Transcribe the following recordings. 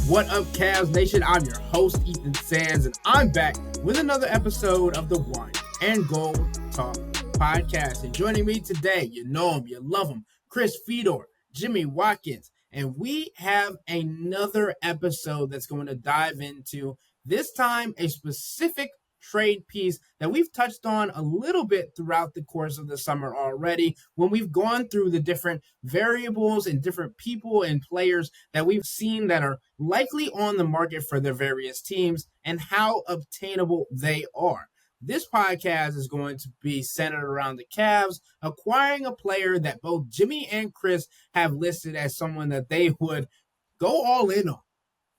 What up, Cavs Nation? I'm your host, Ethan Sands, and I'm back with another episode of the Wine and Gold Talk podcast. And joining me today, you know him, you love him, Chris Fedor, Jimmy Watkins, and we have another episode that's going to dive into, this time, a specific trade piece that we've touched on a little bit throughout the course of the summer already when we've gone through the different variables and different people and players that we've seen that are likely on the market for their various teams and how obtainable they are. This podcast is going to be centered around the Cavs acquiring a player that both Jimmy and Chris have listed as someone that they would go all in on.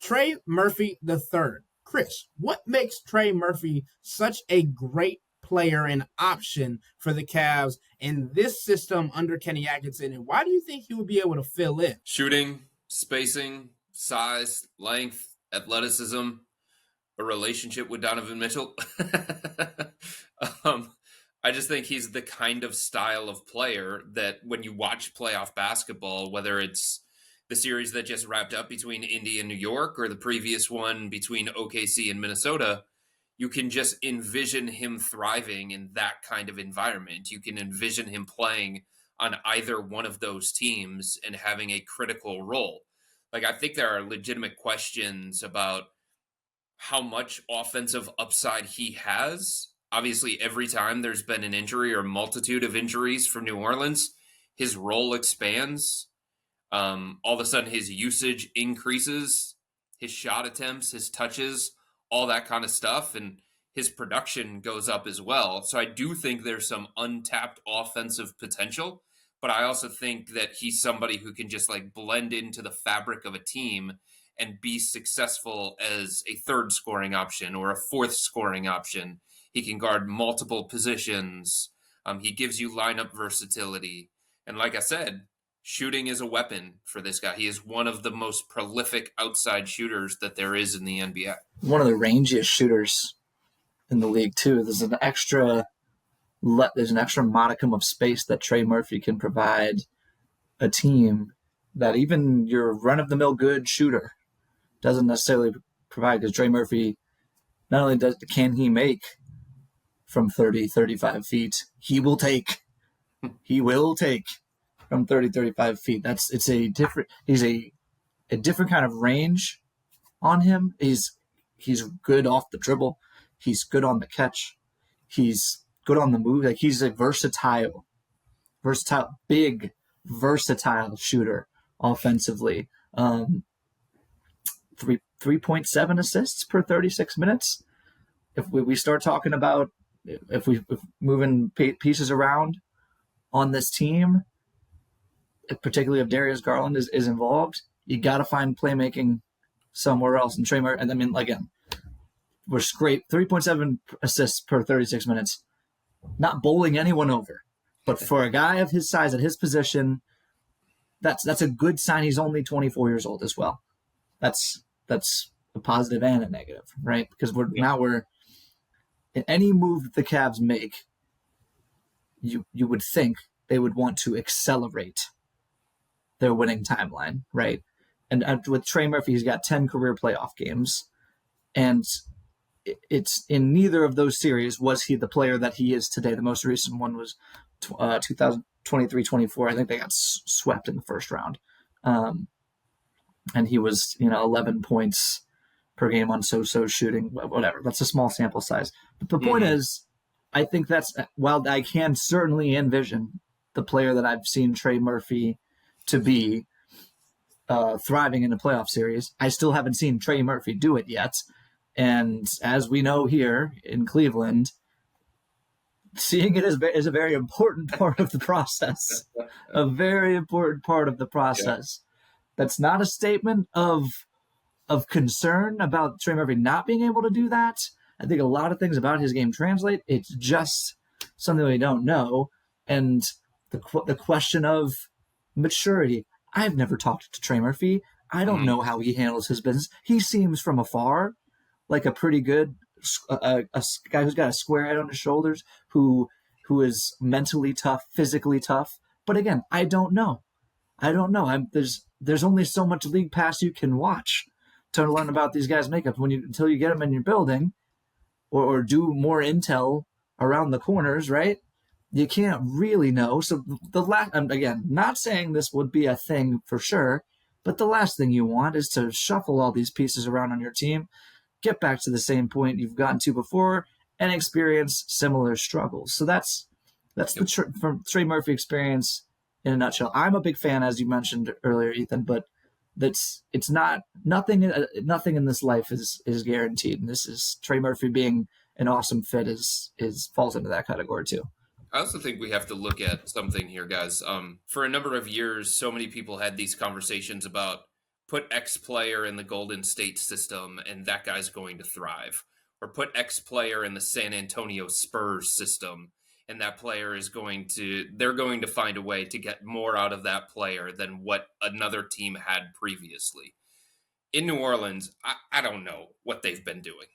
Trey Murphy III. Chris, what makes Trey Murphy such a great player and option for the Cavs in this system under Kenny Atkinson, and why do you think he would be able to fill in? Shooting, spacing, size, length, athleticism, a relationship with Donovan Mitchell. I just think he's the kind of style of player that when you watch playoff basketball, whether it's the series that just wrapped up between Indy and New York or the previous one between OKC and Minnesota, you can just envision him thriving in that kind of environment. You can envision him playing on either one of those teams and having a critical role. Like, I think there are legitimate questions about how much offensive upside he has. Obviously, every time there's been an injury or a multitude of injuries for New Orleans, his role expands. All of a sudden his usage increases, his shot attempts, his touches, all that kind of stuff, and his production goes up as well. So I do think there's some untapped offensive potential, but I also think that he's somebody who can just like blend into the fabric of a team and be successful as a third scoring option or a fourth scoring option. He can guard multiple positions. He gives you lineup versatility. And like I said, shooting is a weapon for this guy. He is one of the most prolific outside shooters that there is in the NBA. One of the rangiest shooters in the league, too. There's an extra modicum of space that Trey Murphy can provide a team that even your run-of-the-mill good shooter doesn't necessarily provide, because Trey Murphy, not only can he make from 30, 35 feet, he will take from 30, 35 feet. He's a different kind of range on him. He's good off the dribble. He's good on the catch. He's good on the move. Like, he's a big, versatile shooter offensively. 3.7 assists per 36 minutes. If we start talking about if moving pieces around on this team, particularly if Darius Garland is involved, you got to find playmaking somewhere else. And Trey Murphy, and I mean, again, we're scraped 3.7 assists per 36 minutes, not bowling anyone over. But for a guy of his size at his position, that's a good sign. He's only 24 years old as well. That's a positive and a negative, right? Because we're in any move that the Cavs make, you would think they would want to accelerate their winning timeline, right? And with Trey Murphy, he's got 10 career playoff games. And it's in neither of those series was he the player that he is today. The most recent one was 2023-24. I think they got swept in the first round. And he was, 11 points per game on so shooting, whatever. That's a small sample size. But the point is, I think while I can certainly envision the player that I've seen Trey Murphy to be thriving in a playoff series, I still haven't seen Trey Murphy do it yet. And as we know here in Cleveland, seeing it is a very important part of the process. A very important part of the process. Yeah. That's not a statement of concern about Trey Murphy not being able to do that. I think a lot of things about his game translate. It's just something we don't know. And the question of maturity. I've never talked to Trey Murphy. I don't know how he handles his business. He seems from afar like a pretty good a guy who's got a square head on his shoulders, who is mentally tough, physically tough. But again, I don't know. There's only so much league pass you can watch to learn about these guys' makeup until you get them in your building, or do more intel around the corners, right? You can't really know. So again, not saying this would be a thing for sure, but the last thing you want is to shuffle all these pieces around on your team, get back to the same point you've gotten to before, and experience similar struggles. So that's from Trey Murphy experience in a nutshell. I'm a big fan, as you mentioned earlier, Ethan, but it's not nothing in this life is guaranteed. And this is Trey Murphy being an awesome fit is falls into that category too. I also think we have to look at something here, guys. For a number of years, so many people had these conversations about put X player in the Golden State system and that guy's going to thrive. Or put X player in the San Antonio Spurs system and that player they're going to find a way to get more out of that player than what another team had previously. In New Orleans, I don't know what they've been doing.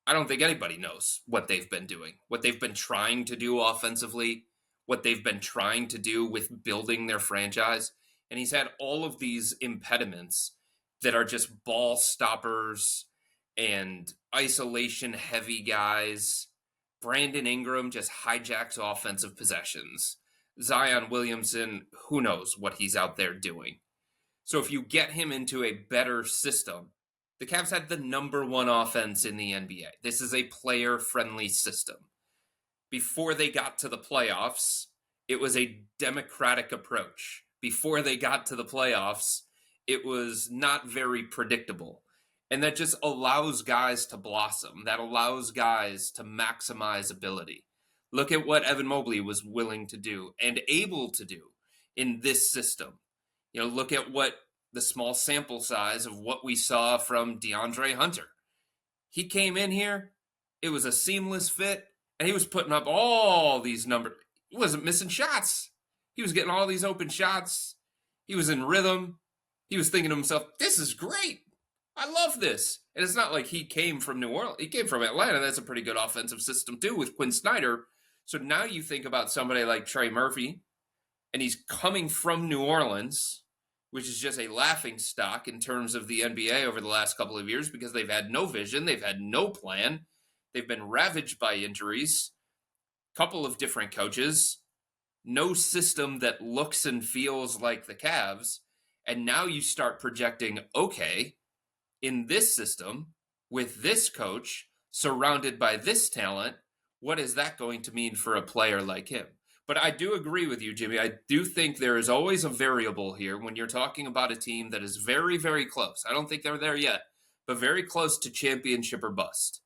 I don't think anybody knows what they've been doing, what they've been trying to do offensively, what they've been trying to do with building their franchise. And he's had all of these impediments that are just ball stoppers and isolation heavy guys. Brandon Ingram just hijacks offensive possessions. Zion Williamson, who knows what he's out there doing. So if you get him into a better system, the Cavs had the number one offense in the NBA. This is a player-friendly system. Before they got to the playoffs, it was a democratic approach. Before they got to the playoffs, it was not very predictable. And that just allows guys to blossom. That allows guys to maximize ability. Look at what Evan Mobley was willing to do and able to do in this system. Look at what the small sample size of what we saw from DeAndre Hunter. He came in here, it was a seamless fit, and he was putting up all these numbers. He wasn't missing shots. He was getting all these open shots. He was in rhythm. He was thinking to himself, this is great. I love this. And it's not like he came from New Orleans. He came from Atlanta. That's a pretty good offensive system too with Quinn Snyder. So now you think about somebody like Trey Murphy, and he's coming from New Orleans, which is just a laughing stock in terms of the NBA over the last couple of years because they've had no vision. They've had no plan. They've been ravaged by injuries, couple of different coaches, no system that looks and feels like the Cavs. And now you start projecting, okay, in this system, with this coach, surrounded by this talent, what is that going to mean for a player like him? But I do agree with you, Jimmy. I do think there is always a variable here when you're talking about a team that is very, very close. I don't think they're there yet, but very close to championship or bust.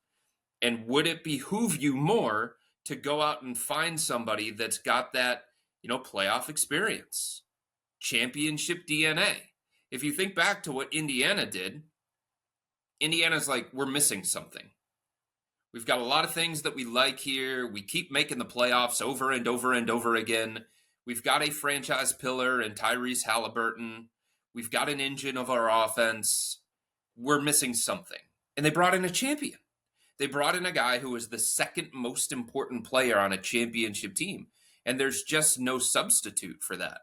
And would it behoove you more to go out and find somebody that's got that, playoff experience, championship DNA? If you think back to what Indiana did, Indiana's like, we're missing something. We've got a lot of things that we like here. We keep making the playoffs over and over and over again. We've got a franchise pillar in Tyrese Halliburton. We've got an engine of our offense. We're missing something. And they brought in a champion. They brought in a guy who was the second most important player on a championship team. And there's just no substitute for that.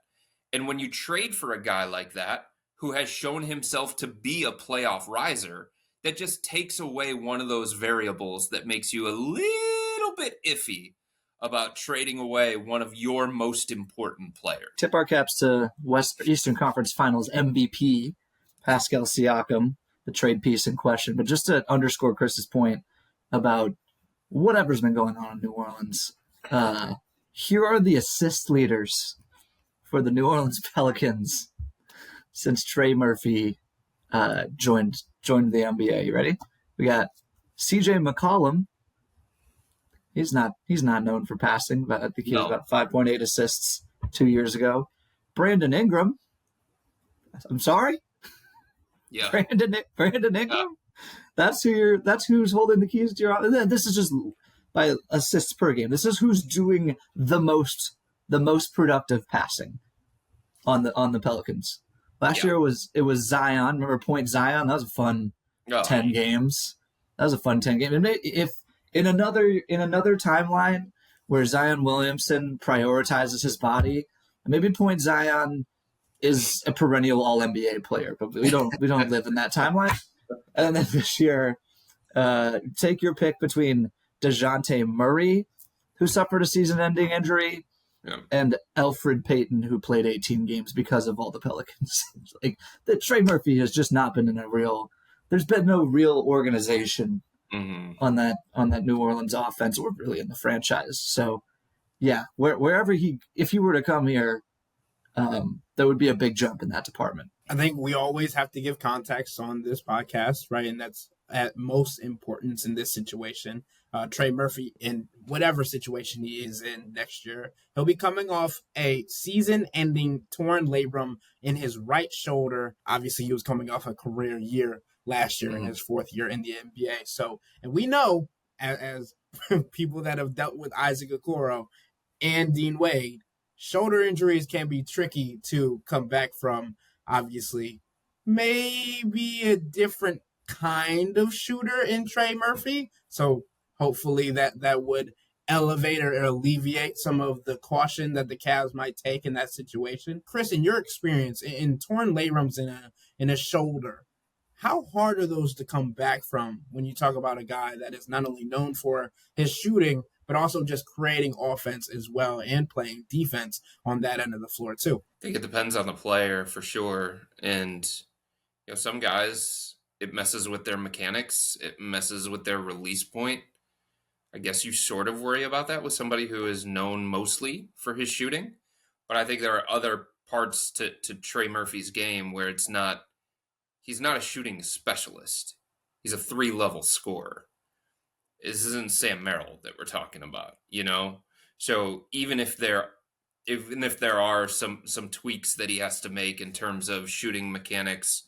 And when you trade for a guy like that, who has shown himself to be a playoff riser, that just takes away one of those variables that makes you a little bit iffy about trading away one of your most important players. Tip our caps to Eastern Conference Finals MVP, Pascal Siakam, the trade piece in question. But just to underscore Chris's point about whatever's been going on in New Orleans, here are the assist leaders for the New Orleans Pelicans since Trey Murphy joined the NBA. You ready? We got CJ McCollum. He's not known for passing, but I think he was about 5.8 assists 2 years ago. Brandon Ingram. I'm sorry? Yeah. Brandon Ingram? That's who's holding the keys to your offense. This is just by assists per game. This is who's doing the most productive passing on the Pelicans. Last year it was Zion. Remember Point Zion? That was a fun 10 games. That was a fun 10 games. And if in another timeline where Zion Williamson prioritizes his body, maybe Point Zion is a perennial All NBA player. But we don't live in that timeline. And then this year, take your pick between DeJounte Murray, who suffered a season-ending injury, and Elfrid Payton, who played 18 games because of all the Pelicans. Like, that Trey Murphy has just not been in a real. There's been no real organization on that New Orleans offense, or really in the franchise. So, yeah, wherever if he were to come here, there would be a big jump in that department. I think we always have to give context on this podcast, right? And that's at most importance in this situation. Trey Murphy, in whatever situation he is in next year, he'll be coming off a season-ending torn labrum in his right shoulder. Obviously, he was coming off a career year last year in his fourth year in the NBA. So, and we know, as people that have dealt with Isaac Okoro and Dean Wade, shoulder injuries can be tricky to come back from. Obviously, maybe a different kind of shooter in Trey Murphy. So hopefully that would elevate or alleviate some of the caution that the Cavs might take in that situation. Chris, in your experience in torn labrums in a shoulder, how hard are those to come back from when you talk about a guy that is not only known for his shooting, but also just creating offense as well and playing defense on that end of the floor too? I think it depends on the player for sure. And, some guys, it messes with their mechanics. It messes with their release point. I guess you sort of worry about that with somebody who is known mostly for his shooting. But I think there are other parts to Trey Murphy's game where he's not a shooting specialist. He's a 3-level scorer. This isn't Sam Merrill that we're talking about, So even if there are some tweaks that he has to make in terms of shooting mechanics,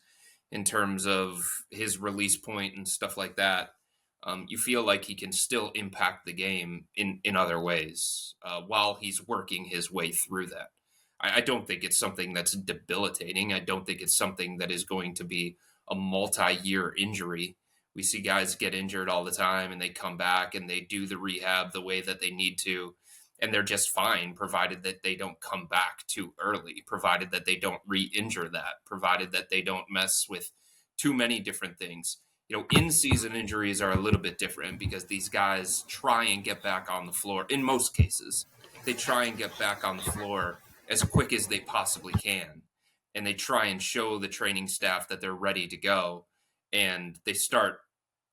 in terms of his release point and stuff like that, you feel like he can still impact the game in other ways while he's working his way through that. I don't think it's something that's debilitating. I don't think it's something that is going to be a multi-year injury. We see guys get injured all the time and they come back and they do the rehab the way that they need to, and they're just fine, provided that they don't come back too early, provided that they don't re-injure that, provided that they don't mess with too many different things. In-season injuries are a little bit different because these guys try and get back on the floor. In most cases, they try and get back on the floor as quick as they possibly can. And they try and show the training staff that they're ready to go. And they start,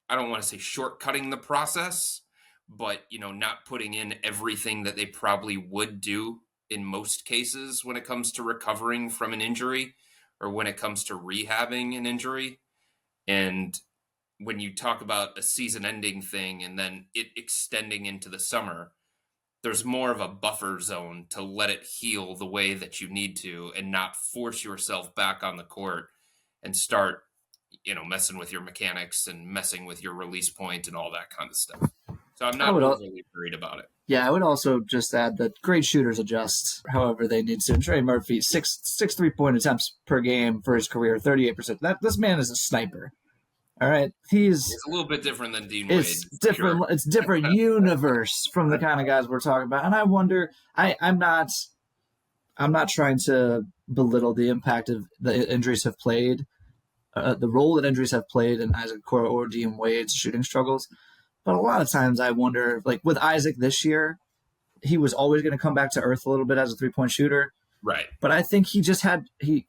I don't want to say shortcutting the process, but, not putting in everything that they probably would do in most cases when it comes to recovering from an injury or when it comes to rehabbing an injury. And when you talk about a season-ending thing and then it extending into the summer, there's more of a buffer zone to let it heal the way that you need to and not force yourself back on the court and start, messing with your mechanics and messing with your release point and all that kind of stuff. So I'm not overly worried about it. Yeah, I would also just add that great shooters adjust however they need to. Trey Murphy, six 3-point attempts per game for his career, 38%. This man is a sniper. All right, it's a little bit different than Dean Wade. It's different. Sure. It's different universe from the kind of guys we're talking about. And I wonder. I'm not trying to belittle the impact of the injuries have played, the role that injuries have played in Isaac Okoro or Dean Wade's shooting struggles. But a lot of times I wonder, like with Isaac this year, he was always going to come back to earth a little bit as a 3-point shooter. Right. But I think he just had he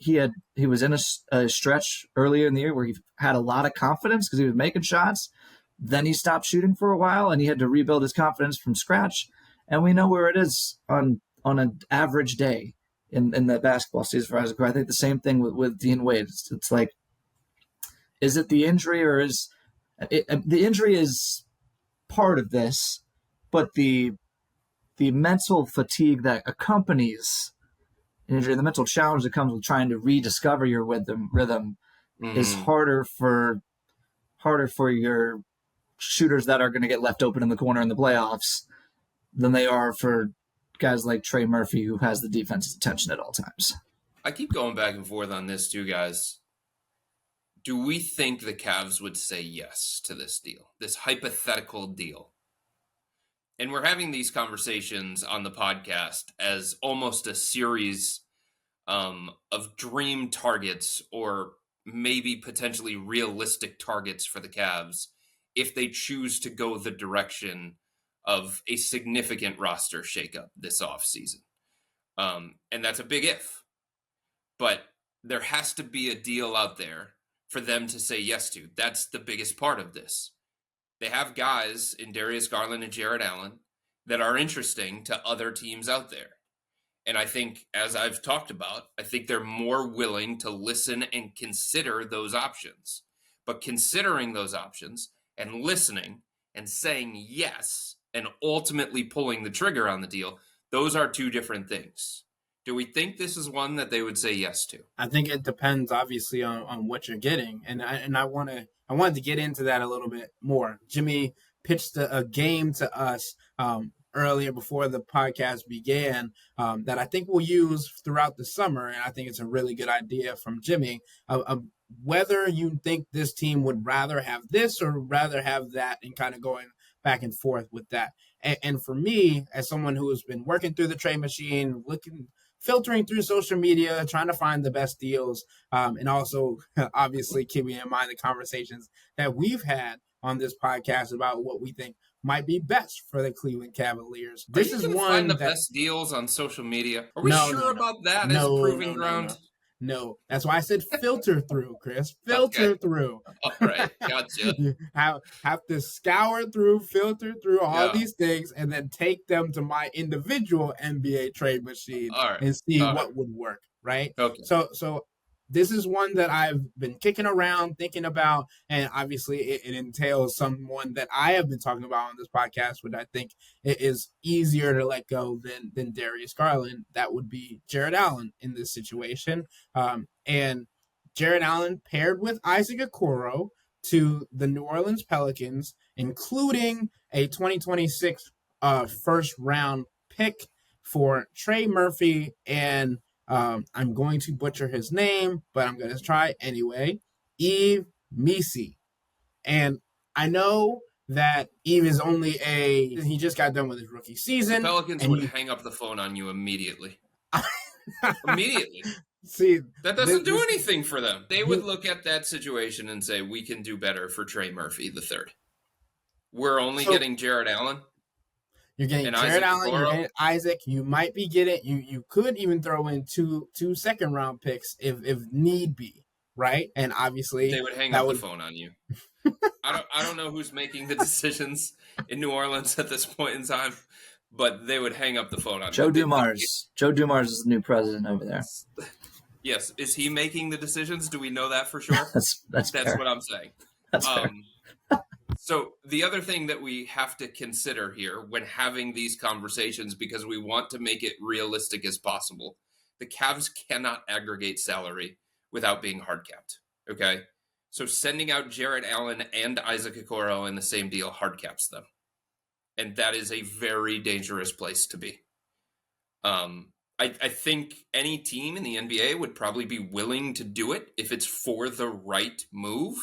was in a stretch earlier in the year where he had a lot of confidence because he was making shots. Then he stopped shooting for a while and he had to rebuild his confidence from scratch. And we know where it is on an average day in the basketball season for Isaac. I think the same thing with Dean Wade. It's like, is it the injury or is the injury is part of this, but the mental fatigue that accompanies injury, the mental challenge that comes with trying to rediscover your rhythm is harder for your shooters that are going to get left open in the corner in the playoffs than they are for guys like Trey Murphy, who has the defense's attention at all times. I keep going back and forth on this too, guys. Do we think the Cavs would say yes to this deal, this hypothetical deal? And we're having these conversations on the podcast as almost a series of dream targets or maybe potentially realistic targets for the Cavs if they choose to go the direction of a significant roster shakeup this offseason. And that's a big if. But there has to be a deal out there for them to say yes to. That's the biggest part of this. They have guys in Darius Garland and Jared Allen that are interesting to other teams out there. And I think, as I've talked about, I think they're more willing to listen and consider those options. But considering those options and listening and saying yes and ultimately pulling the trigger on the deal, those are two different things. Do we think this is one that they would say yes to? I think it depends, obviously, on what you're getting, and I wanted to get into that a little bit more. Jimmy pitched a game to us earlier before the podcast began that I think we'll use throughout the summer, and I think it's a really good idea from Jimmy of whether you think this team would rather have this or rather have that, and kind of going back and forth with that. And for me, as someone who has been working through the trade machine, filtering through social media, trying to find the best deals, and also obviously keeping in mind the conversations that we've had on this podcast about what we think might be best for the Cleveland Cavaliers. This is one find the best deals on social media. Are we sure about that as a proving ground? No, that's why I said filter through, Chris. Filter through. All right, gotcha. You have to scour through, filter through all these things, and then take them to my individual NBA trade machine and see what would work, right? Okay. So this is one that I've been kicking around, thinking about, and obviously it entails someone that I have been talking about on this podcast, which I think it is easier to let go than Darius Garland. That would be Jared Allen in this situation. And Jared Allen paired with Isaac Okoro to the New Orleans Pelicans, including a 2026 first round pick for Trey Murphy and I'm going to butcher his name, but I'm going to try anyway. Yves Missi. And I know that Yves is he just got done with his rookie season. The Pelicans would hang up the phone on you immediately. Immediately. See, that doesn't do anything for them. They would look at that situation and say, we can do better for Trey Murphy III. We're only getting Jared Allen. You're getting Jared Allen, you're getting Isaac. You might be getting you could even throw in two second round picks if need be, right? And obviously they would hang up the phone on you. I don't know who's making the decisions in New Orleans at this point in time, but they would hang up the phone on Joe Dumars. Joe Dumars is the new president over there. Yes, is he making the decisions? Do we know that for sure? That's fair. What I'm saying. That's fair. So the other thing that we have to consider here when having these conversations, because we want to make it realistic as possible, the Cavs cannot aggregate salary without being hard capped. Okay? So sending out Jared Allen and Isaac Okoro in the same deal hard caps them. And that is a very dangerous place to be. I think any team in the NBA would probably be willing to do it if it's for the right move.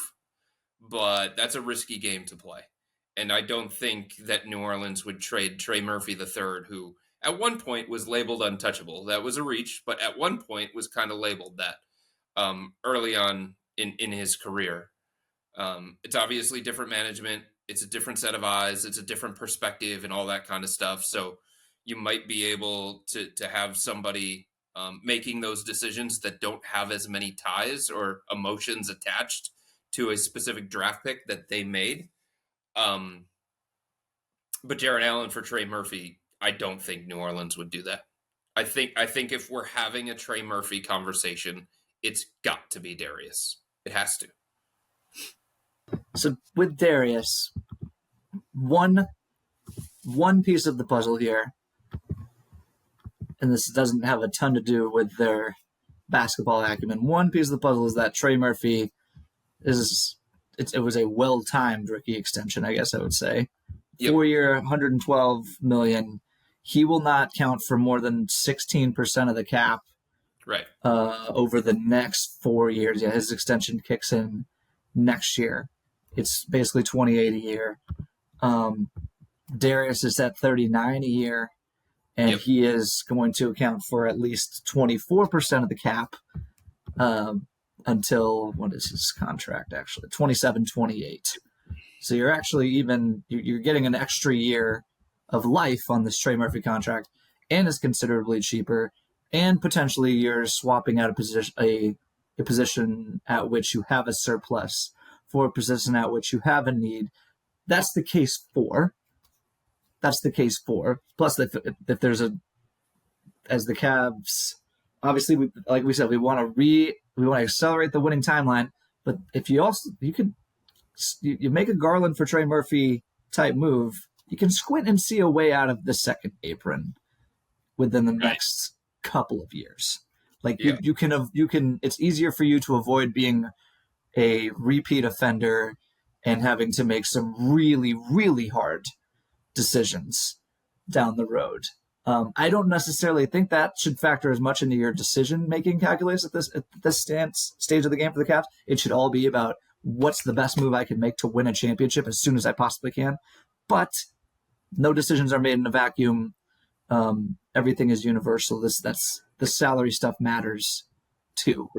But that's a risky game to play. And I don't think that New Orleans would trade Trey Murphy III, who at one point was labeled untouchable. That was a reach, but at one point was kind of labeled that early on in his career. It's obviously different management. It's a different set of eyes. It's a different perspective and all that kind of stuff. So you might be able to have somebody making those decisions that don't have as many ties or emotions attached to a specific draft pick that they made. But Jared Allen for Trey Murphy, I don't think New Orleans would do that. I think if we're having a Trey Murphy conversation, it's got to be Darius. It has to. So with Darius, one piece of the puzzle here, and this doesn't have a ton to do with their basketball acumen. One piece of the puzzle is that Trey Murphy it was a well-timed rookie extension, I guess I would say. Yep. 4-year, $112 million. He will not count for more than 16% of the cap. Right. Over the next 4 years. Yeah, his extension kicks in next year. It's basically $28 a year. Darius is at $39 a year, and he is going to account for at least 24% of the cap. until, what is his contract actually? 27-28. So you're actually you're getting an extra year of life on this Trey Murphy contract, and is considerably cheaper, and potentially you're swapping out a position at which you have a surplus for a position at which you have a need. That's the case for. Plus, if there's as the Cavs, obviously, like we said, we want to accelerate the winning timeline. But if you make a Garland for Trey Murphy type move, you can squint and see a way out of the second apron within the next couple of years. Like you can. It's easier for you to avoid being a repeat offender and having to make some really, really hard decisions down the road. I don't necessarily think that should factor as much into your decision-making calculus at this stage of the game for the Cavs. It should all be about what's the best move I can make to win a championship as soon as I possibly can. But no decisions are made in a vacuum. Everything is universal. The salary stuff matters too.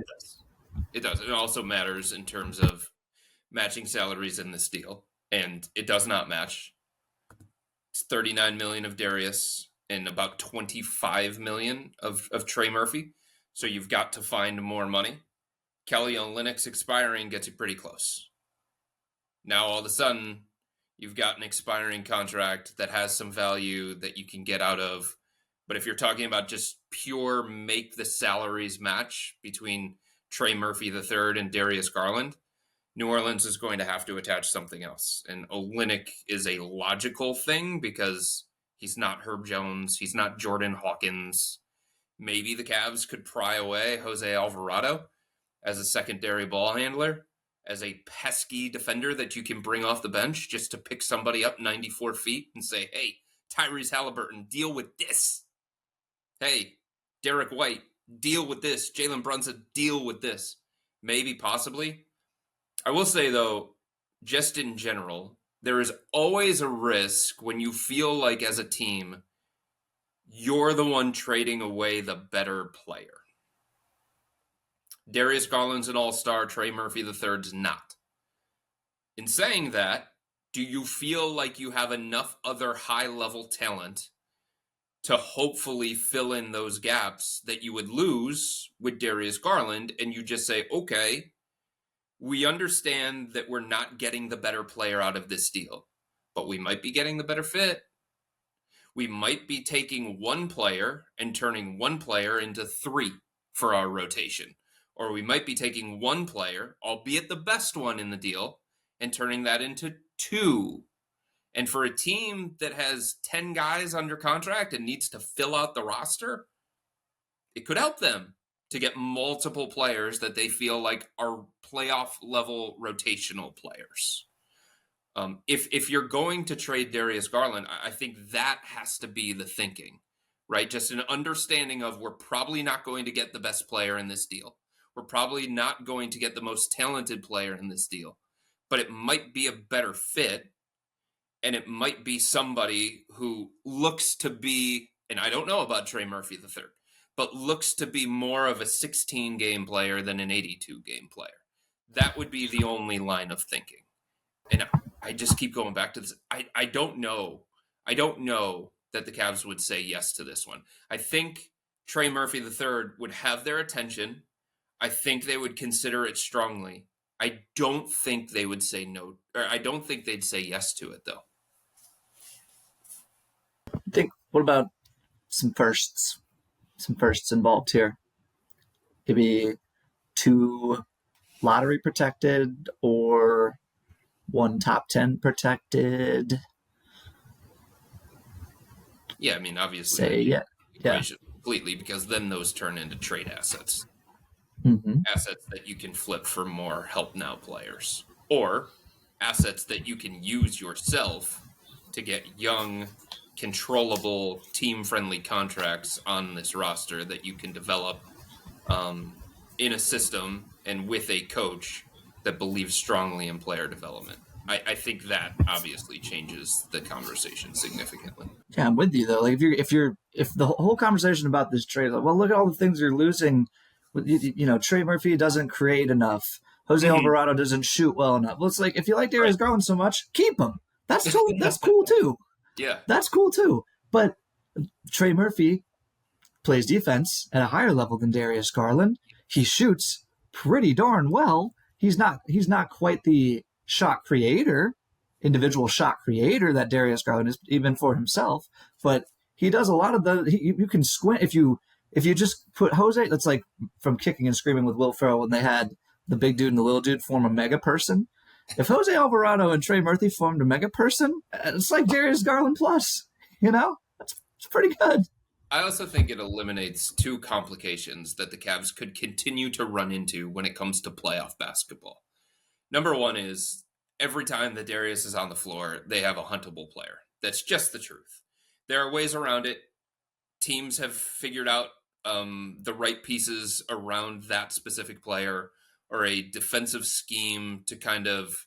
It does. It also matters in terms of matching salaries in this deal, and it does not match. It's $39 million of Darius and about $25 million of Trey Murphy. So you've got to find more money. Kelly Olynyk's expiring gets you pretty close. Now all of a sudden, you've got an expiring contract that has some value that you can get out of. But if you're talking about just pure make the salaries match between Trey Murphy III and Darius Garland, New Orleans is going to have to attach something else. And Olynyk is a logical thing because he's not Herb Jones. He's not Jordan Hawkins. Maybe the Cavs could pry away Jose Alvarado as a secondary ball handler, as a pesky defender that you can bring off the bench just to pick somebody up 94 feet and say, hey, Tyrese Halliburton, deal with this. Hey, Derek White, deal with this. Jalen Brunson, deal with this. Maybe, possibly. I will say, though, just in general, there is always a risk when you feel like as a team, you're the one trading away the better player. Darius Garland's an all-star, Trey Murphy III's not. In saying that, do you feel like you have enough other high-level talent to hopefully fill in those gaps that you would lose with Darius Garland, and you just say, okay, we understand that we're not getting the better player out of this deal, but we might be getting the better fit. We might be taking one player and turning one player into three for our rotation. Or we might be taking one player, albeit the best one in the deal, and turning that into two. And for a team that has 10 guys under contract and needs to fill out the roster, it could help them to get multiple players that they feel like are playoff level rotational players. If you're going to trade Darius Garland, I think that has to be the thinking, right? Just an understanding of we're probably not going to get the best player in this deal. We're probably not going to get the most talented player in this deal, but it might be a better fit. And it might be somebody who looks to be, and I don't know about Trey Murphy III, but looks to be more of a 16-game player than an 82-game player. That would be the only line of thinking. And I just keep going back to this. I don't know. I don't know that the Cavs would say yes to this one. I think Trey Murphy III would have their attention. I think they would consider it strongly. I don't think they would say no, or I don't think they'd say yes to it, though. What about some firsts? Some firsts involved here. Maybe 2 lottery protected or 1 top 10 protected. Yeah, I mean, obviously, say completely, because then those turn into trade assets. Mm-hmm. Assets that you can flip for more help now players, or assets that you can use yourself to get young, controllable, team-friendly contracts on this roster that you can develop in a system and with a coach that believes strongly in player development. I think that obviously changes the conversation significantly. Yeah, I'm with you though. Like if the whole conversation about this trade, like, well, look at all the things you're losing Trey Murphy doesn't create enough. Jose Alvarado doesn't shoot well enough. Well, it's like, if you like Darius Garland so much, keep him. That's cool too. Yeah. That's cool too. But Trey Murphy plays defense at a higher level than Darius Garland. He shoots pretty darn well. He's not quite the individual shot creator that Darius Garland is, even for himself, but he does a lot of you can squint if you just put Jose. That's like from Kicking and Screaming with Will Ferrell when they had the big dude and the little dude form a mega person. If Jose Alvarado and Trey Murphy formed a mega person, it's like Darius Garland plus. It's pretty good. I also think it eliminates two complications that the Cavs could continue to run into when it comes to playoff basketball. Number one is every time that Darius is on the floor, they have a huntable player. That's just the truth. There are ways around it. Teams have figured out the right pieces around that specific player, or a defensive scheme to kind of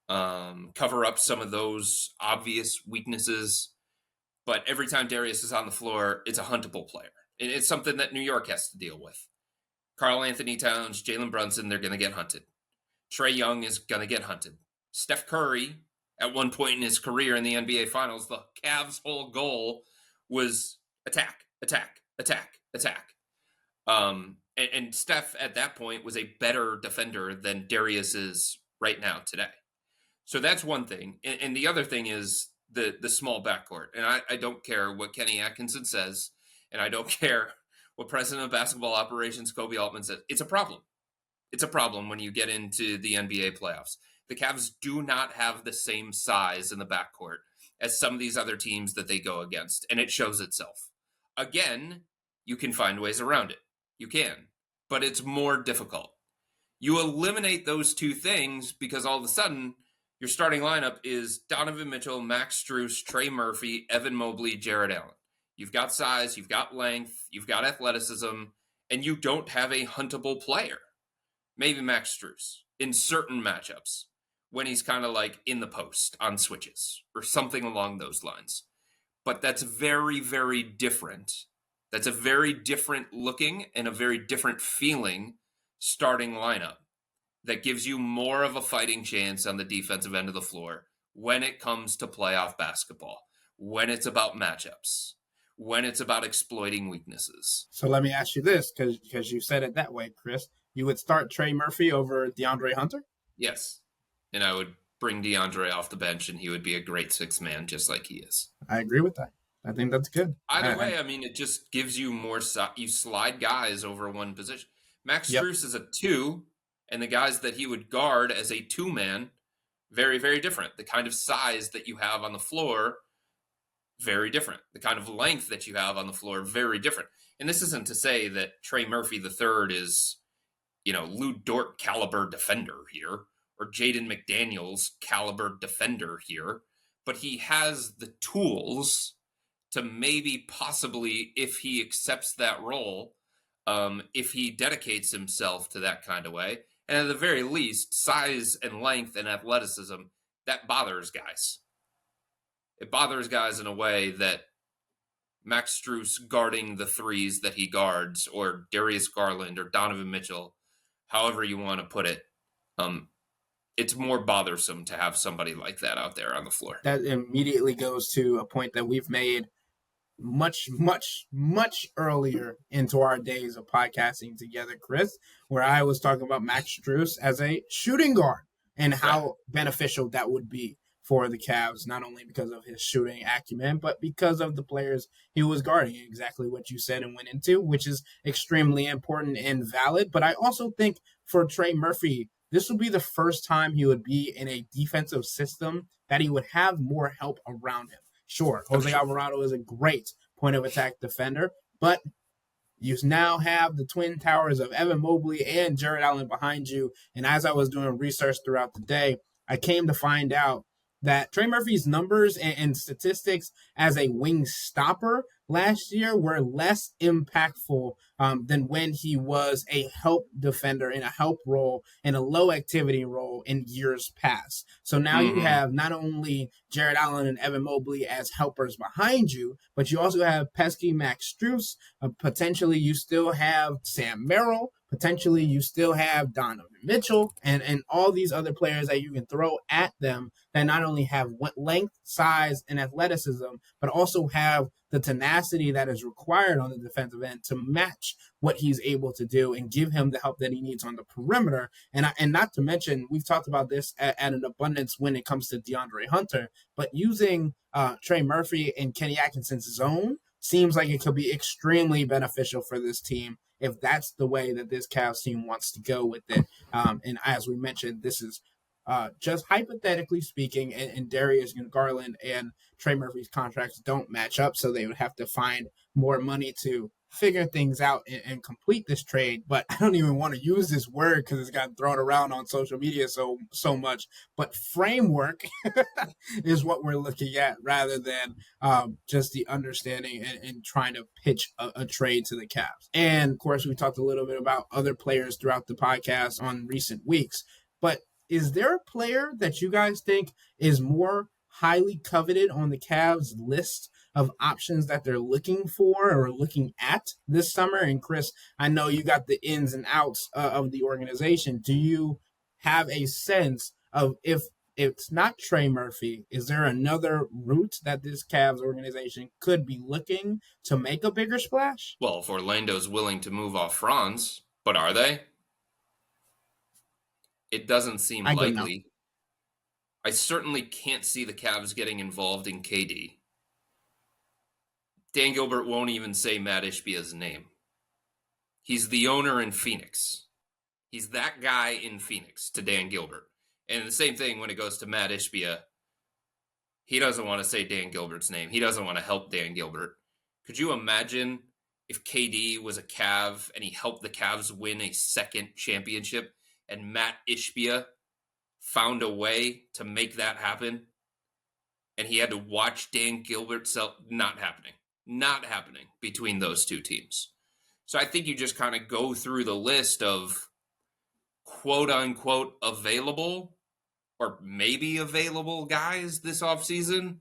cover up some of those obvious weaknesses. But every time Darius is on the floor, it's a huntable player. It's something that New York has to deal with. Karl Anthony Towns, Jalen Brunson, they're going to get hunted. Trae Young is going to get hunted. Steph Curry, at one point in his career in the NBA Finals, the Cavs' whole goal was attack, attack, attack, attack. And Steph, at that point, was a better defender than Darius is right now today. So that's one thing. And the other thing is the small backcourt. And I don't care what Kenny Atkinson says, and I don't care what President of Basketball Operations Kobe Altman says. It's a problem. It's a problem when you get into the NBA playoffs. The Cavs do not have the same size in the backcourt as some of these other teams that they go against, and it shows itself. Again, you can find ways around it. You can, but it's more difficult. You eliminate those two things because all of a sudden, your starting lineup is Donovan Mitchell, Max Strus, Trey Murphy, Evan Mobley, Jared Allen. You've got size, you've got length, you've got athleticism, and you don't have a huntable player. Maybe Max Strus in certain matchups when he's kind of like in the post on switches or something along those lines. But that's very, very different. That's a very different looking and a very different feeling starting lineup that gives you more of a fighting chance on the defensive end of the floor when it comes to playoff basketball, when it's about matchups, when it's about exploiting weaknesses. So let me ask you this, because you said it that way, Chris. You would start Trey Murphy over DeAndre Hunter? Yes. And I would bring DeAndre off the bench, and he would be a great sixth man just like he is. I agree with that. I think that's good. Either way, I mean, it just gives you more you slide guys over one position. Max Strus is a 2, and the guys that he would guard as a 2-man, very, very different. The kind of size that you have on the floor, very different. The kind of length that you have on the floor, very different. And this isn't to say that Trey Murphy III is, Lou Dort caliber defender here, or Jaden McDaniels caliber defender here, but he has the tools to maybe possibly, if he accepts that role, if he dedicates himself to that kind of way, and at the very least, size and length and athleticism, that bothers guys. It bothers guys in a way that Max Strus guarding the threes that he guards, or Darius Garland, or Donovan Mitchell, however you want to put it, it's more bothersome to have somebody like that out there on the floor. That immediately goes to a point that we've made much, much, much earlier into our days of podcasting together, Chris, where I was talking about Max Strus as a shooting guard and how beneficial that would be for the Cavs, not only because of his shooting acumen, but because of the players he was guarding. Exactly what you said and went into, which is extremely important and valid. But I also think for Trey Murphy, this would be the first time he would be in a defensive system that he would have more help around him. Sure, Jose Alvarado is a great point-of-attack defender, but you now have the twin towers of Evan Mobley and Jared Allen behind you. And as I was doing research throughout the day, I came to find out that Trey Murphy's numbers and statistics as a wing stopper last year were less impactful than when he was a help defender in a help role, in a low activity role in years past. So now you have not only Jared Allen and Evan Mobley as helpers behind you, but you also have pesky Max Strus. Potentially you still have Sam Merrill. Potentially you still have Donovan Mitchell and all these other players that you can throw at them that not only have length, size, and athleticism, but also have the tenacity that is required on the defensive end to match what he's able to do and give him the help that he needs on the perimeter. And not to mention, we've talked about this at an abundance when it comes to DeAndre Hunter, but using Trey Murphy and Kenny Atkinson's zone seems like it could be extremely beneficial for this team if that's the way that this Cavs team wants to go with it. And as we mentioned, this is just hypothetically speaking, and Darius and Garland and Trey Murphy's contracts don't match up, so they would have to find more money to figure things out and complete this trade. But I don't even want to use this word because it's gotten thrown around on social media so much. But framework is what we're looking at rather than just the understanding and trying to pitch a trade to the Cavs. And of course, we talked a little bit about other players throughout the podcast on recent weeks. But is there a player that you guys think is more highly coveted on the Cavs list of options that they're looking for or looking at this summer? And Chris, I know you got the ins and outs of the organization. Do you have a sense of if it's not Trey Murphy, is there another route that this Cavs organization could be looking to make a bigger splash? Well, if Orlando's willing to move off Franz, but are they? It doesn't seem likely. I certainly can't see the Cavs getting involved in KD. Dan Gilbert won't even say Matt Ishbia's name. He's the owner in Phoenix. He's that guy in Phoenix to Dan Gilbert. And the same thing when it goes to Matt Ishbia. He doesn't want to say Dan Gilbert's name. He doesn't want to help Dan Gilbert. Could you imagine if KD was a Cav and he helped the Cavs win a second championship and Matt Ishbia found a way to make that happen and he had to watch Dan Gilbert sell? Not happening between those two teams. So I think you just kind of go through the list of quote unquote available or maybe available guys this offseason,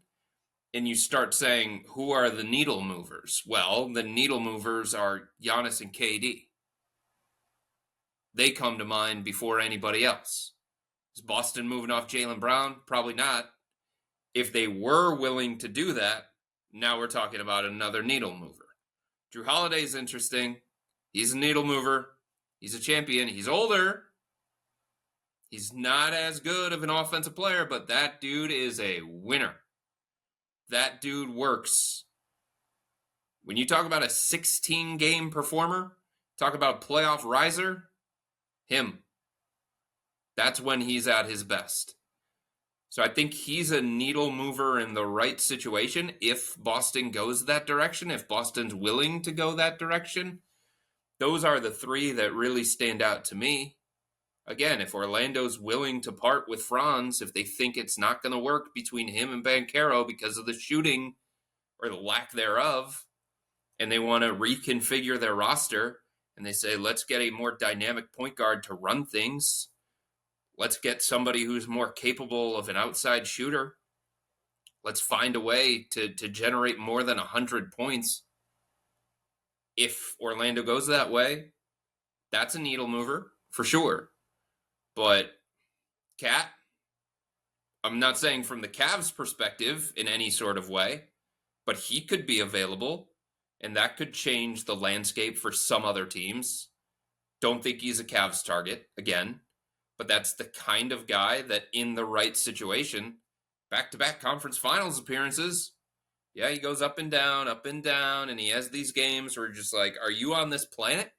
and you start saying, who are the needle movers? Well, the needle movers are Giannis and KD. They come to mind before anybody else. Is Boston moving off Jaylen Brown? Probably not. If they were willing to do that, now we're talking about another needle mover. Drew Holiday's interesting. He's a needle mover. He's a champion. He's older. He's not as good of an offensive player, but that dude is a winner. That dude works. When you talk about a 16-game performer, talk about a playoff riser, him. That's when he's at his best. So I think he's a needle mover in the right situation if Boston goes that direction, if Boston's willing to go that direction. Those are the three that really stand out to me. Again, if Orlando's willing to part with Franz, if they think it's not going to work between him and Banchero because of the shooting or the lack thereof, and they want to reconfigure their roster, and they say, let's get a more dynamic point guard to run things. Let's get somebody who's more capable of an outside shooter. Let's find a way to generate more than 100 points. If Orlando goes that way, that's a needle mover for sure. But Cat, I'm not saying from the Cavs' perspective in any sort of way, but he could be available, and that could change the landscape for some other teams. Don't think he's a Cavs target, again, but that's the kind of guy that in the right situation, back-to-back conference finals appearances, yeah, he goes up and down, and he has these games where you're just like, are you on this planet?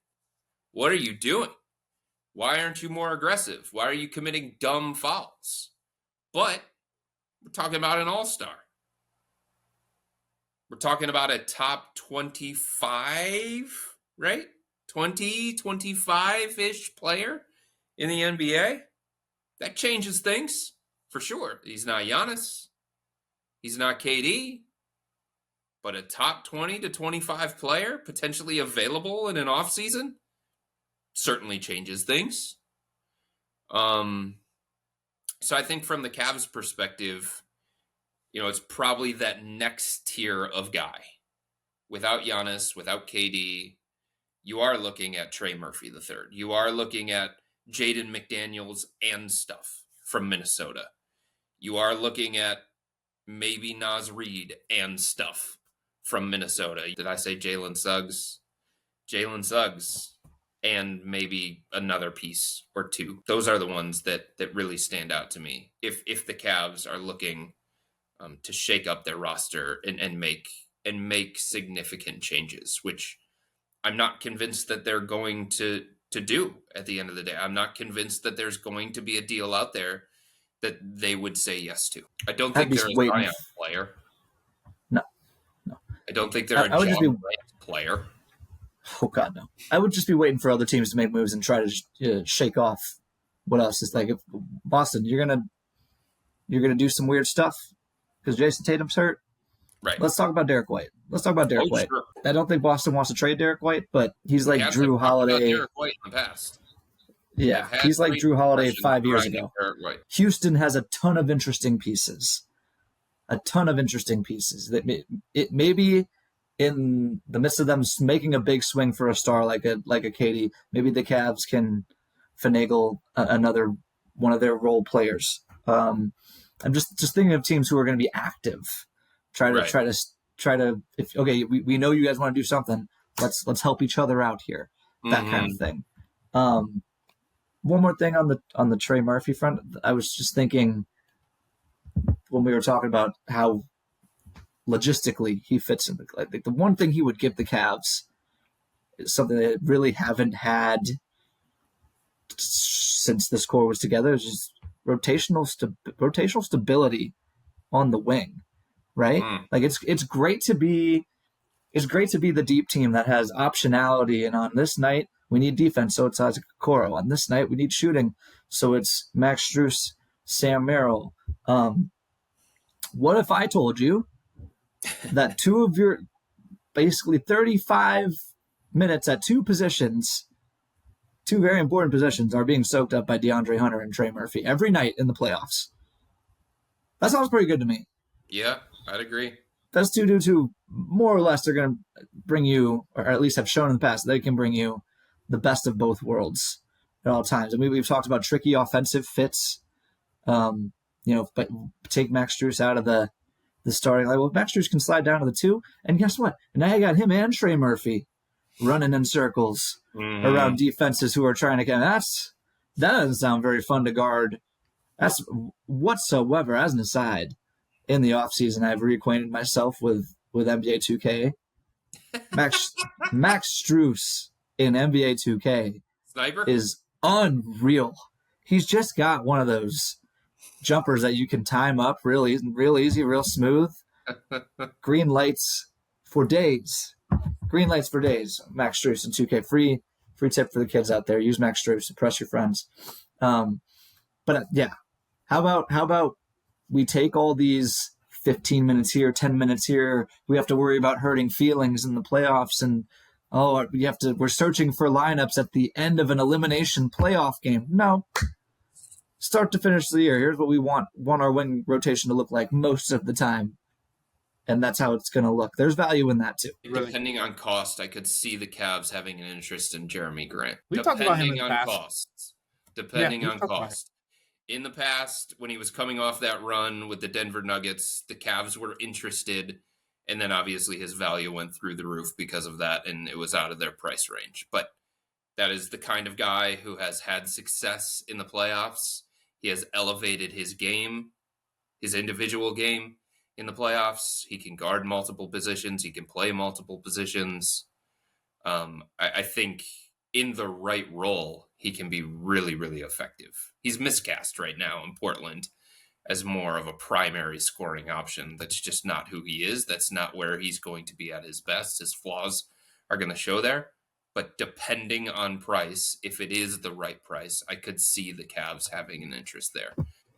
What are you doing? Why aren't you more aggressive? Why are you committing dumb fouls? But we're talking about an all-star. We're talking about a top 25, right? 20, 25-ish player in the NBA. That changes things. for sure. He's not Giannis. He's not KD. But a top 20 to 25 player potentially available in an offseason certainly changes things. So I think from the Cavs perspective, it's probably that next tier of guy. Without Giannis, without KD, you are looking at Trey Murphy III. You are looking at Jaden McDaniels and stuff from Minnesota. You are looking at maybe Naz Reid and stuff from Minnesota. Did I say Jalen Suggs? Jalen Suggs and maybe another piece or two. Those are the ones that really stand out to me. If the Cavs are looking to shake up their roster and make significant changes, which I'm not convinced that they're going to do at the end of the day. I'm not convinced that there's going to be a deal out there that they would say yes to. I don't think they're a Zion player. No. I don't think they're a John Morant player. Oh God, no! I would just be waiting for other teams to make moves and try to shake off what else is like. If Boston, you're gonna do some weird stuff because Jason Tatum's hurt. Right. Let's talk about Derek White. White. Sure. I don't think Boston wants to trade Derek White, but he's like Drew Holiday. Derek White in the past. Yeah, he's like Drew Holiday 5 years ago. Houston has a ton of interesting pieces. That it maybe in the midst of them making a big swing for a star like a KD, maybe the Cavs can finagle another one of their role players. I'm just thinking of teams who are going to be active. Try to if okay, we know you guys want to do something. Let's help each other out here. That kind of thing. One more thing on the Trey Murphy front. I was just thinking when we were talking about how logistically he fits in the one thing he would give the Cavs is something they really haven't had since this core was together, is just rotational stability on the wing, right? Like it's great to be the deep team that has optionality, and on this night we need defense, so it's Isaac Okoro. On this night we need shooting, so it's Max Strus, Sam Merrill. What if I told you that two of your basically 35 minutes at two very important positions, are being soaked up by DeAndre Hunter and Trey Murphy every night in the playoffs? That sounds pretty good to me. Yeah, I'd agree. That's two dudes who more or less are going to bring you, or at least have shown in the past, they can bring you the best of both worlds at all times. I mean, we've talked about tricky offensive fits, but take Max Strus out of the starting line. Well, Max Strus can slide down to the 2, and guess what? And now you got him and Trey Murphy running in circles around defenses who are trying to get. That doesn't sound very fun to guard. That's whatsoever. As an aside, in the offseason, I've reacquainted myself with NBA 2K. Max Strus in NBA 2K Sniper is unreal. He's just got one of those jumpers that you can time up real easy, real smooth. Green lights for days. Max Strus in 2K. Free tip for the kids out there. Use Max Strus. Impress your friends. But yeah, how about we take all these 15 minutes here, 10 minutes here. We have to worry about hurting feelings in the playoffs, and we're searching for lineups at the end of an elimination playoff game. No. Start to finish the year. Here's what we want our wing rotation to look like most of the time. And that's how it's going to look. There's value in that too. Depending on cost, I could see the Cavs having an interest in Jeremy Grant. We talked about him in the past. Depending on cost. In the past, when he was coming off that run with the Denver Nuggets, the Cavs were interested, and then obviously his value went through the roof because of that, and it was out of their price range. But that is the kind of guy who has had success in the playoffs. He has elevated his game, his individual game in the playoffs. He can guard multiple positions. He can play multiple positions. I think in the right role, he can be really, really effective. He's miscast right now in Portland as more of a primary scoring option. That's just not who he is. That's not where he's going to be at his best. His flaws are going to show there. But depending on price, if it is the right price, I could see the Cavs having an interest there.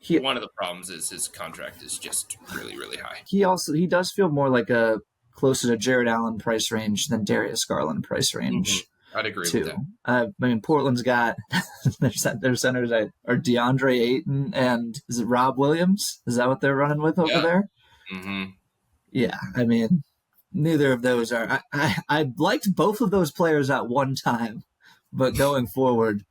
one of the problems is his contract is just really, really high. He does feel more like a closer to Jared Allen price range than Darius Garland price range. I'd agree too. with that. I mean, Portland's got their centers are DeAndre Ayton and is it Rob Williams? Is that what they're running with over there? Mm-hmm. Yeah, I mean, neither of those are. I liked both of those players at one time, but going forward,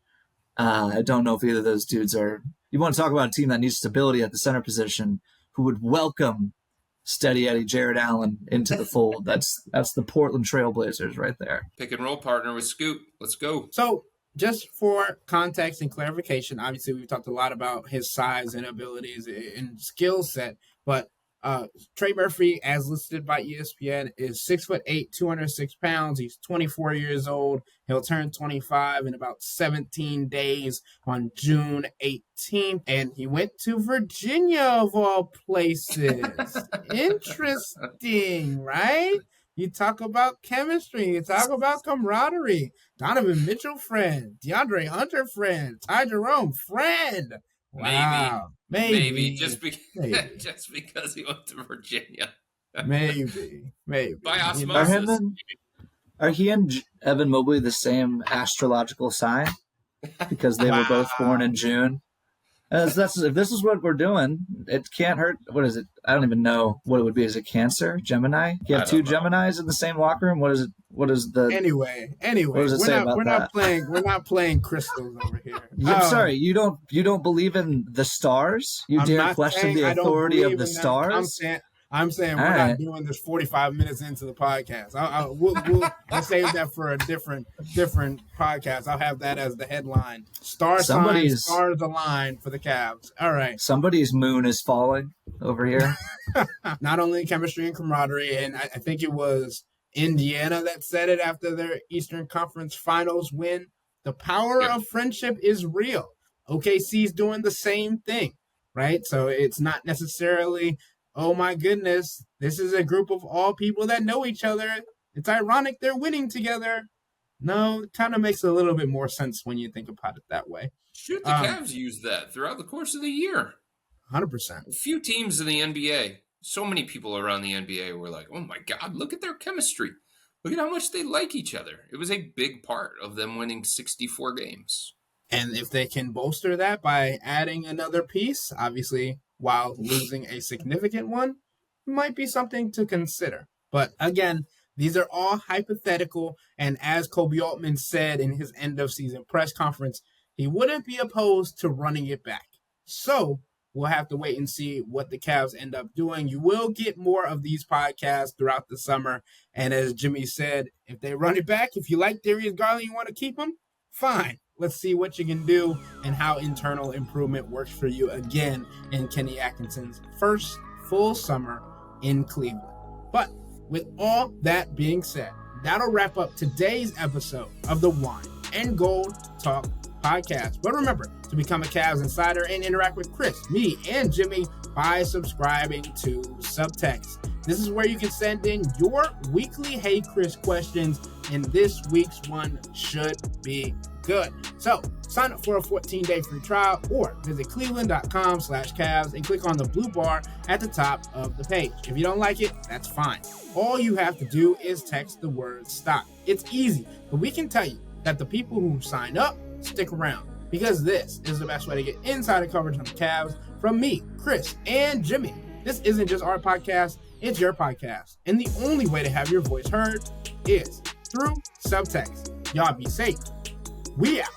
I don't know if either of those dudes are. You want to talk about a team that needs stability at the center position, who would welcome Steady Eddie Jared Allen into the fold. That's the Portland Trailblazers right there. Pick and roll partner with Scoot. Let's go. So just for context and clarification, obviously we've talked a lot about his size and abilities and skill set, but Trey Murphy, as listed by ESPN, is 6'8", 206 pounds. He's 24 years old. He'll turn 25 in about 17 days on June 18th. And he went to Virginia, of all places. Interesting, right? You talk about chemistry. You talk about camaraderie. Donovan Mitchell, friend. DeAndre Hunter, friend. Ty Jerome, friend. Wow. Maybe. Just because he went to Virginia. Maybe. By osmosis. Are he and Evan Mobley the same astrological sign? Because they were both born in June. If this is what we're doing, it can't hurt. What is it? I don't even know what it would be. Is it Cancer? Gemini? You have two Geminis in the same locker room? What is it? What is the Anyway, what does it say about that? We're not playing crystals over here. I'm sorry, you don't believe in the stars? You dare question the authority of the stars? I'm saying we're not doing this 45 minutes into the podcast. I'll save that for a different podcast. I'll have that as the headline. Stars align for the Cavs. All right. Somebody's moon is falling over here. Not only chemistry and camaraderie, and I think it was Indiana that said it after their Eastern Conference Finals win. The power of friendship is real. OKC's doing the same thing, right? So it's not necessarily, oh my goodness, this is a group of all people that know each other. It's ironic they're winning together. No, it kind of makes a little bit more sense when you think about it that way. Shoot, the Cavs used that throughout the course of the year. 100%. A few teams in the NBA, so many people around the NBA were like, oh my God, look at their chemistry. Look at how much they like each other. It was a big part of them winning 64 games. And if they can bolster that by adding another piece, obviously, while losing a significant one, might be something to consider. But again, these are all hypothetical. And as Kobe Altman said in his end-of-season press conference, he wouldn't be opposed to running it back. So we'll have to wait and see what the Cavs end up doing. You will get more of these podcasts throughout the summer. And as Jimmy said, if they run it back, if you like Darius Garland, you want to keep him, fine. Let's see what you can do and how internal improvement works for you again in Kenny Atkinson's first full summer in Cleveland. But with all that being said, that'll wrap up today's episode of the Wine and Gold Talk podcast. But remember to become a Cavs insider and interact with Chris, me, and Jimmy by subscribing to Subtext. This is where you can send in your weekly Hey Chris questions, and this week's one should be good. So sign up for a 14-day free trial or visit cleveland.com/Cavs and click on the blue bar at the top of the page. If you don't like it, that's fine. All you have to do is text the word STOP. It's easy, but we can tell you that the people who sign up stick around, because this is the best way to get insider coverage on the Cavs from me, Chris, and Jimmy. This isn't just our podcast, it's your podcast. And the only way to have your voice heard is through Subtext. Y'all be safe. We out.